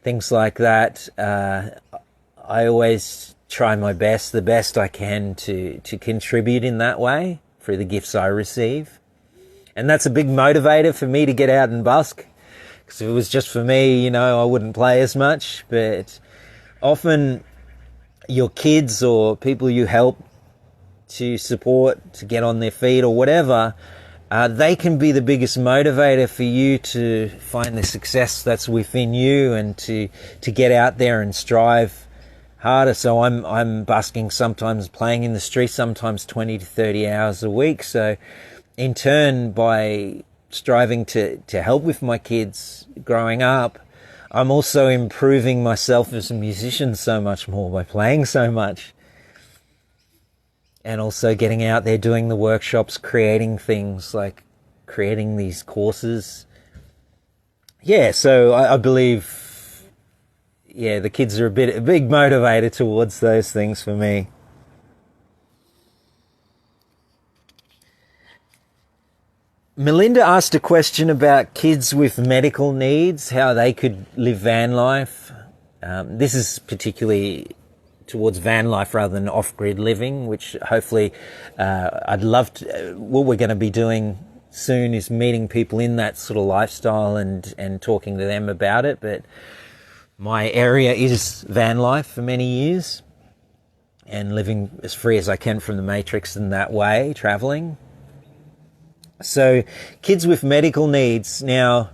things like that. I always try my best, the best I can, to contribute in that way through the gifts I receive. And that's a big motivator for me to get out and busk. Because if it was just for me, I wouldn't play as much. But often your kids or people you help to support, to get on their feet or whatever, they can be the biggest motivator for you to find the success that's within you, and to get out there and strive harder. So I'm busking, sometimes playing in the street, sometimes 20 to 30 hours a week. So in turn, by striving to help with my kids growing up, I'm also improving myself as a musician so much more by playing so much. And also getting out there, doing the workshops, creating things, like creating these courses. Yeah, so I believe, yeah, the kids are a big motivator towards those things for me. Melinda asked a question about kids with medical needs, how they could live van life. This is particularly towards van life rather than off-grid living, which hopefully I'd love to. What we're going to be doing soon is meeting people in that sort of lifestyle and talking to them about it. But my area is van life for many years and living as free as I can from the matrix in that way, traveling. So kids with medical needs. Now,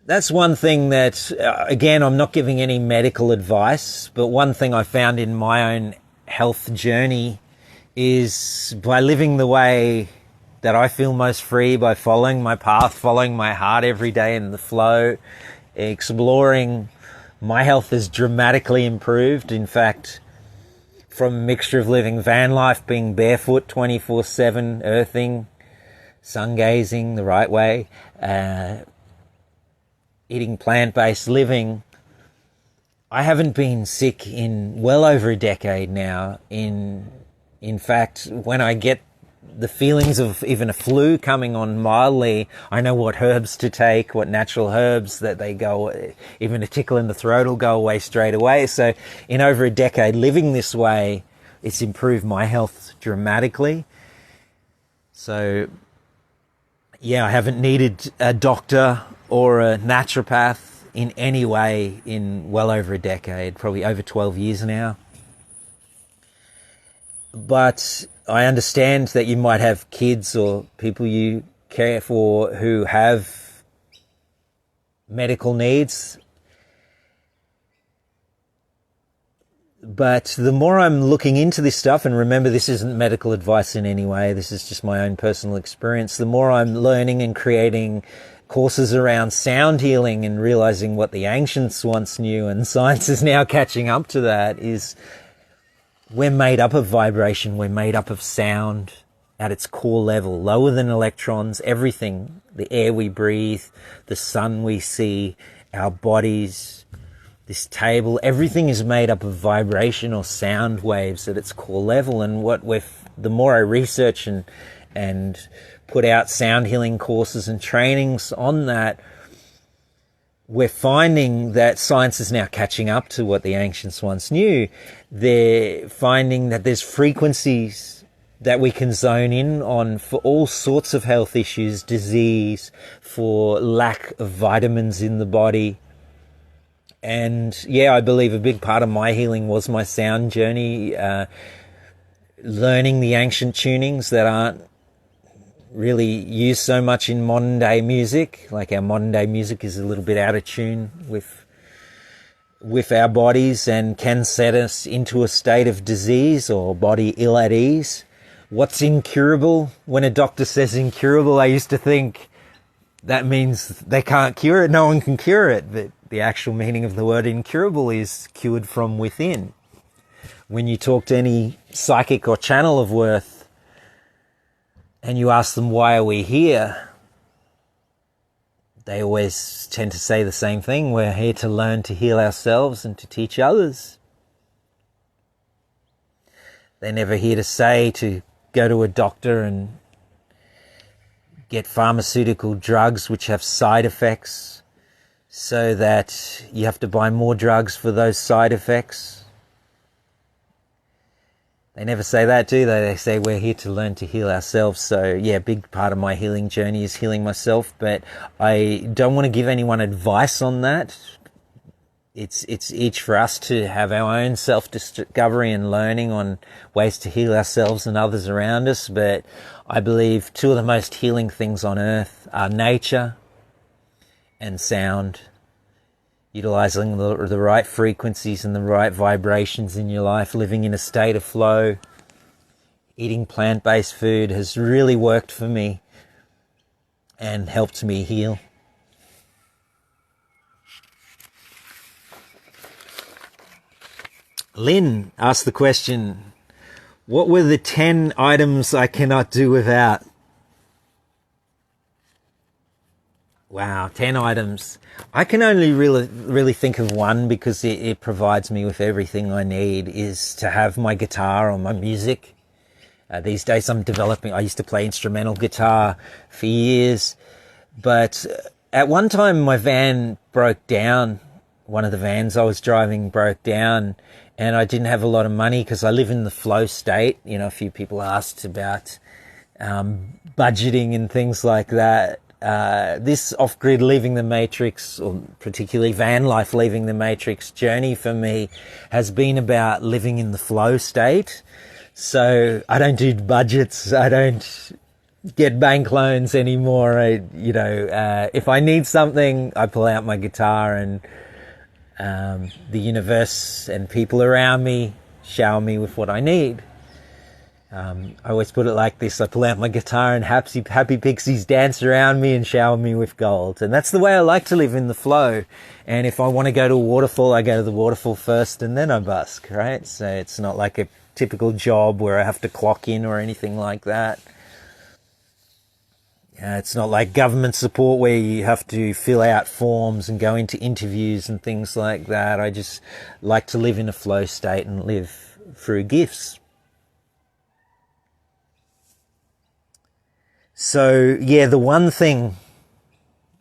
that's one thing that, again, I'm not giving any medical advice, but one thing I found in my own health journey is by living the way that I feel most free, by following my path, following my heart every day in the flow, exploring, my health has dramatically improved. In fact, from a mixture of living van life, being barefoot 24/7, earthing, sun gazing the right way, eating plant-based living, I haven't been sick in well over a decade now. In fact, when I get the feelings of even a flu coming on mildly, I know what herbs to take, what natural herbs that they go, even a tickle in the throat will go away straight away. So in over a decade living this way, it's improved my health dramatically. So yeah, I haven't needed a doctor or a naturopath in any way in well over a decade, probably over 12 years now. But I understand that you might have kids or people you care for who have medical needs. But the more I'm looking into this stuff, and remember, this isn't medical advice in any way, this is just my own personal experience, the more I'm learning and creating courses around sound healing and realizing what the ancients once knew, and science is now catching up to that, is we're made up of vibration, we're made up of sound at its core level, lower than electrons, everything, the air we breathe, the sun we see, our bodies, this table, everything is made up of vibration or sound waves at its core level. And the more I research and put out sound healing courses and trainings on that, we're finding that science is now catching up to what the ancients once knew. They're finding that there's frequencies that we can zone in on for all sorts of health issues, disease, for lack of vitamins in the body. And yeah, I believe a big part of my healing was my sound journey, learning the ancient tunings that aren't really used so much in modern day music. Like our modern day music is a little bit out of tune with our bodies and can set us into a state of disease or body ill at ease. What's incurable? When a doctor says incurable, I used to think that means they can't cure it. No one can cure it. But the actual meaning of the word incurable is cured from within. When you talk to any psychic or channel of worth and you ask them, why are we here? They always tend to say the same thing. We're here to learn to heal ourselves and to teach others. They're never here to say to go to a doctor and get pharmaceutical drugs which have side effects so that you have to buy more drugs for those side effects. They never say that, do they? They say we're here to learn to heal ourselves. So yeah, a big part of my healing journey is healing myself, but I don't want to give anyone advice on that. It's each for us to have our own self-discovery and learning on ways to heal ourselves and others around us. But I believe two of the most healing things on earth are nature and sound. Utilizing the right frequencies and the right vibrations in your life, living in a state of flow, eating plant-based food has really worked for me and helped me heal. Lynn asked the question, what were the 10 items I cannot do without? Wow, 10 items. I can only really think of one because it provides me with everything I need, is to have my guitar or my music. These days I used to play instrumental guitar for years, but at one time my van broke down. One of the vans I was driving broke down, and I didn't have a lot of money because I live in the flow state. You know, a few people asked about budgeting and things like that. This off-grid leaving the matrix, or particularly van life leaving the matrix journey for me, has been about living in the flow state. So I don't do budgets. I don't get bank loans anymore. If I need something, I pull out my guitar, and the universe and people around me shower me with what I need. I always put it like this: I pull out my guitar and happy pixies dance around me and shower me with gold. And that's the way I like to live, in the flow. And if I want to go to a waterfall, I go to the waterfall first and then I busk, right? So it's not like a typical job where I have to clock in or anything like that. It's not like government support where you have to fill out forms and go into interviews and things like that. I just like to live in a flow state and live through gifts. So, yeah, the one thing,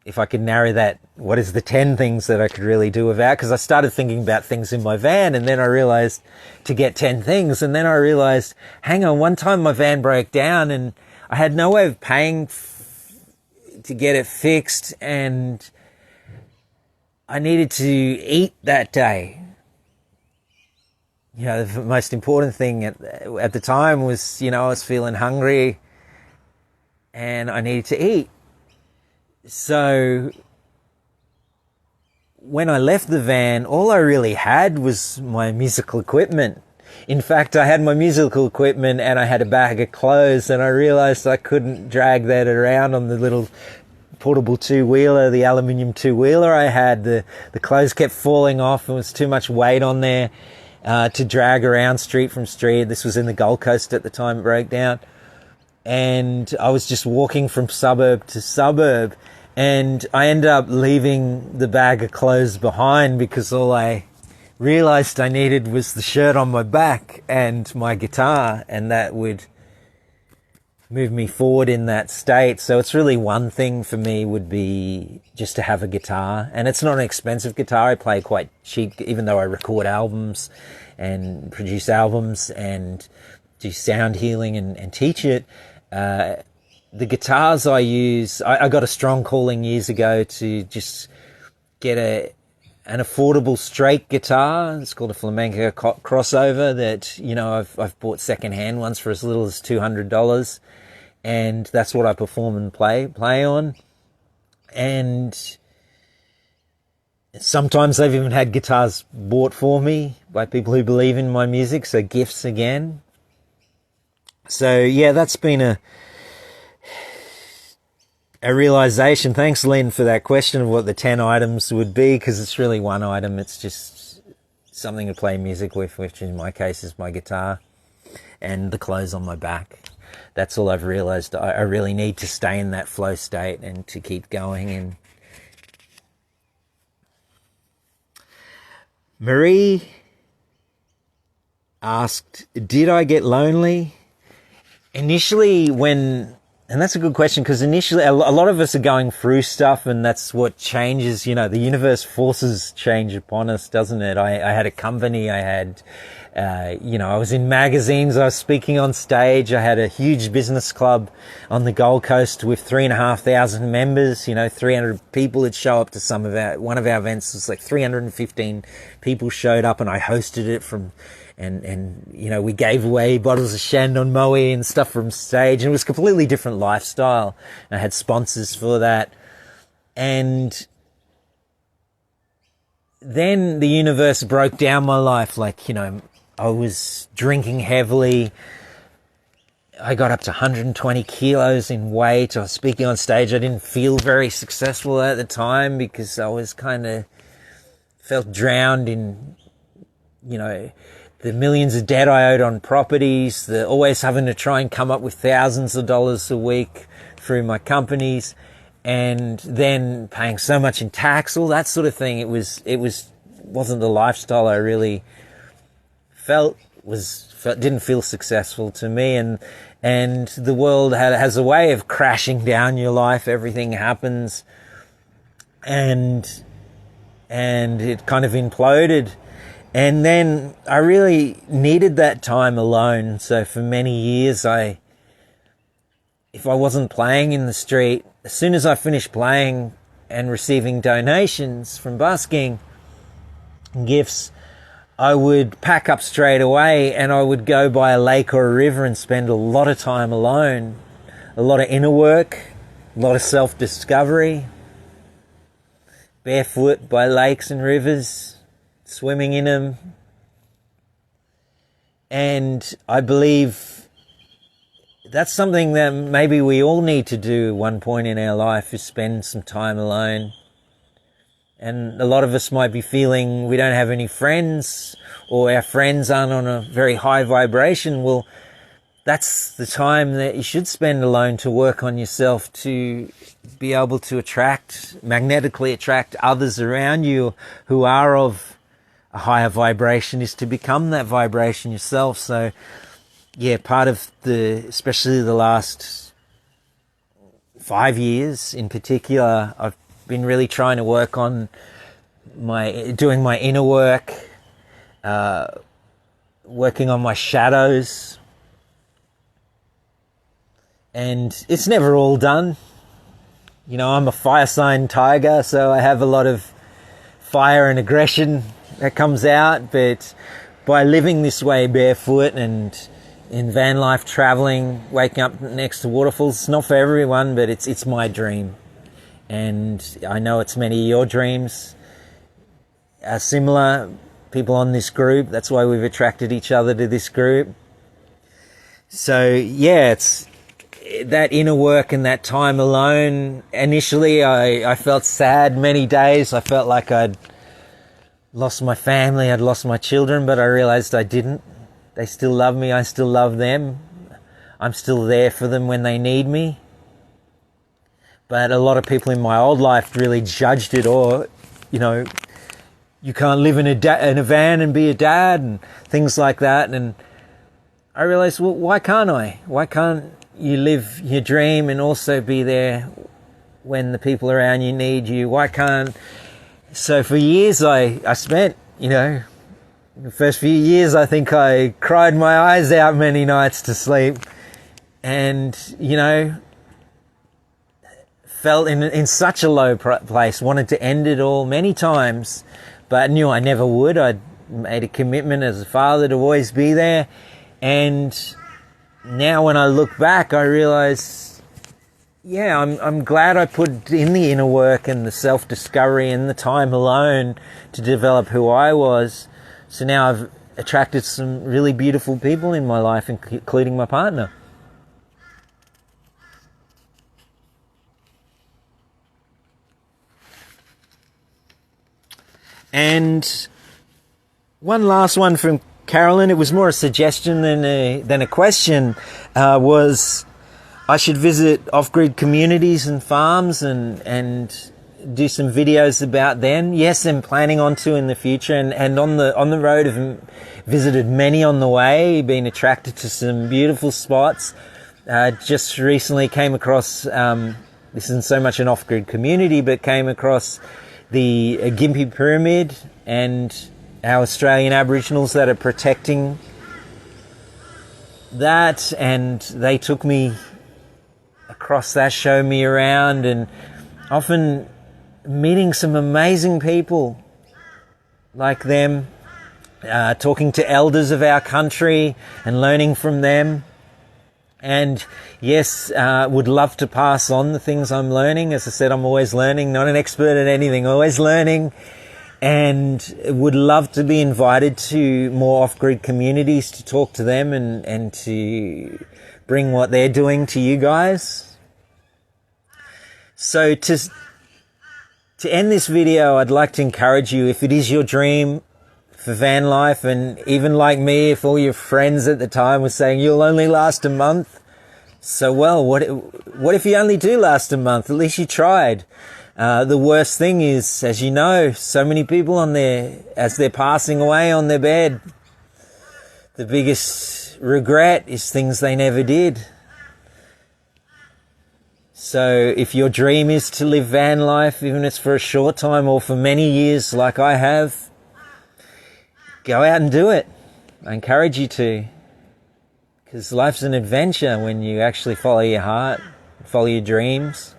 if I could narrow that, what is the 10 things that I could really do without? Because I started thinking about things in my van, and then I realized to get 10 things. And then I realized, hang on, one time my van broke down and I had no way of paying to get it fixed, and I needed to eat that day. You know, the most important thing at the time was, I was feeling hungry and I needed to eat. So when I left the van, all I really had was my musical equipment. In fact, I had my musical equipment and I had a bag of clothes, and I realized I couldn't drag that around on the little portable two-wheeler, the aluminium two-wheeler I had. The clothes kept falling off, and was too much weight on there to drag around street from street. This was in the Gold Coast at the time it broke down. And I was just walking from suburb to suburb, and I ended up leaving the bag of clothes behind because all I realized I needed was the shirt on my back and my guitar, and that would move me forward in that state. So it's really one thing for me would be just to have a guitar, and it's not an expensive guitar. I play quite cheap, even though I record albums and produce albums and do sound healing and teach it. The guitars I use, I got a strong calling years ago to just get an affordable straight guitar. It's called a flamenco crossover that, I've bought secondhand ones for as little as $200. And that's what I perform and play on. And sometimes I've even had guitars bought for me by people who believe in my music. So gifts again. So yeah, that's been a realization. Thanks, Lynn, for that question of what the 10 items would be, because it's really one item. It's just something to play music with, which in my case is my guitar and the clothes on my back. That's all I've realized. I really need to stay in that flow state and to keep going. And Marie asked, did I get lonely? Initially, and that's a good question, because initially a lot of us are going through stuff, and that's what changes, the universe forces change upon us, doesn't it? I had a company, I had, I was in magazines, I was speaking on stage, I had a huge business club on the Gold Coast with 3,500 members, 300 people would show up to one of our events was like 315 people showed up, and I hosted it and we gave away bottles of Shandong Moe and stuff from stage, and it was a completely different lifestyle. I had sponsors for that. And then the universe broke down my life. I was drinking heavily. I got up to 120 kilos in weight. I was speaking on stage. I didn't feel very successful at the time because I was felt drowned in, the millions of debt I owed on properties, always having to try and come up with thousands of dollars a week through my companies. and then paying so much in tax, all that sort of thing. It wasn't the lifestyle I really didn't feel successful to me, and the world has a way of crashing down your life. Everything happens, and it kind of imploded. And then I really needed that time alone. So for many years, if I wasn't playing in the street, as soon as I finished playing and receiving donations from busking, gifts, I would pack up straight away and I would go by a lake or a river and spend a lot of time alone, a lot of inner work, a lot of self-discovery, barefoot by lakes and rivers, swimming in them. And I believe that's something that maybe we all need to do at one point in our life, is spend some time alone. And a lot of us might be feeling we don't have any friends, or our friends aren't on a very high vibration. Well, that's the time that you should spend alone to work on yourself, to be able to magnetically attract others around you who are of a higher vibration, is to become that vibration yourself. So yeah, part of especially the last 5 years in particular, I've been really trying to work on doing my inner work, working on my shadows. And it's never all done. You know, I'm a fire sign tiger, so I have a lot of fire and aggression that comes out. But by living this way barefoot and in van life, traveling, waking up next to waterfalls, it's not for everyone, but it's my dream. And I know it's many of your dreams are similar. People on this group, that's why we've attracted each other to this group. So yeah, it's that inner work and that time alone. Initially I felt sad many days. I felt like I'd lost my family, I'd lost my children, but I realized I didn't. They still love me, I still love them. I'm still there for them when they need me. But a lot of people in my old life really judged it, or, you know, you can't live in a van and be a dad and things like that. And I realized, well, why can't I? Why can't you live your dream and also be there when the people around you need you? Why can't... So for years I spent, you know, the first few years I think I cried my eyes out many nights to sleep, and, you know, felt in such a low place, wanted to end it all many times, but knew I never would. I'd made a commitment as a father to always be there. And now when I look back, I realize, yeah, I'm glad I put in the inner work and the self-discovery and the time alone to develop who I was. So now I've attracted some really beautiful people in my life, including my partner. And one last one from Carolyn. It was more a suggestion than a question. Was I should visit off-grid communities and farms and do some videos about them. Yes, I'm planning on to in the future, and on the road have visited many on the way, been attracted to some beautiful spots. Just recently came across, this isn't so much an off-grid community, but came across the Gympie Pyramid and our Australian Aboriginals that are protecting that, and they took me across that, showed me around, and often meeting some amazing people like them, talking to elders of our country and learning from them. And yes, would love to pass on the things I'm learning. As I said, I'm always learning, not an expert at anything, always learning. And would love to be invited to more off-grid communities to talk to them and to bring what they're doing to you guys. So to end this video, I'd like to encourage you, if it is your dream for van life, and even like me, if all your friends at the time were saying you'll only last a month, So, well, what if you only do last a month? At least you tried. The worst thing is, as you know, so many people as they're passing away on their bed, the biggest regret is things they never did. So if your dream is to live van life, even if it's for a short time or for many years like I have, go out and do it. I encourage you to. Because life's an adventure when you actually follow your heart, follow your dreams.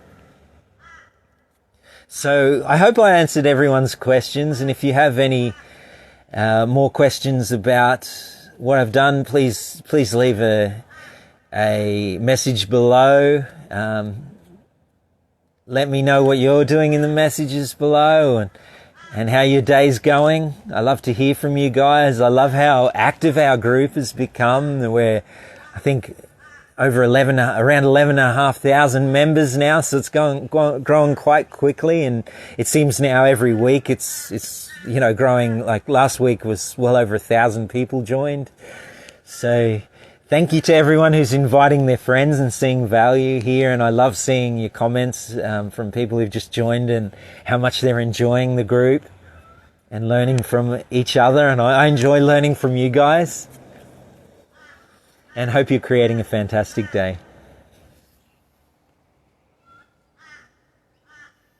So I hope I answered everyone's questions. And if you have any more questions about what I've done, please leave a message below. Let me know what you're doing in the messages below and how your day's going. I love to hear from you guys. I love how active our group has become. We're, I think, around 11,500 members now, so it's growing quite quickly, and it seems now every week it's growing. Like last week was well over 1,000 people joined. So thank you to everyone who's inviting their friends and seeing value here. And I love seeing your comments from people who've just joined and how much they're enjoying the group and learning from each other. And I enjoy learning from you guys, and hope you're creating a fantastic day.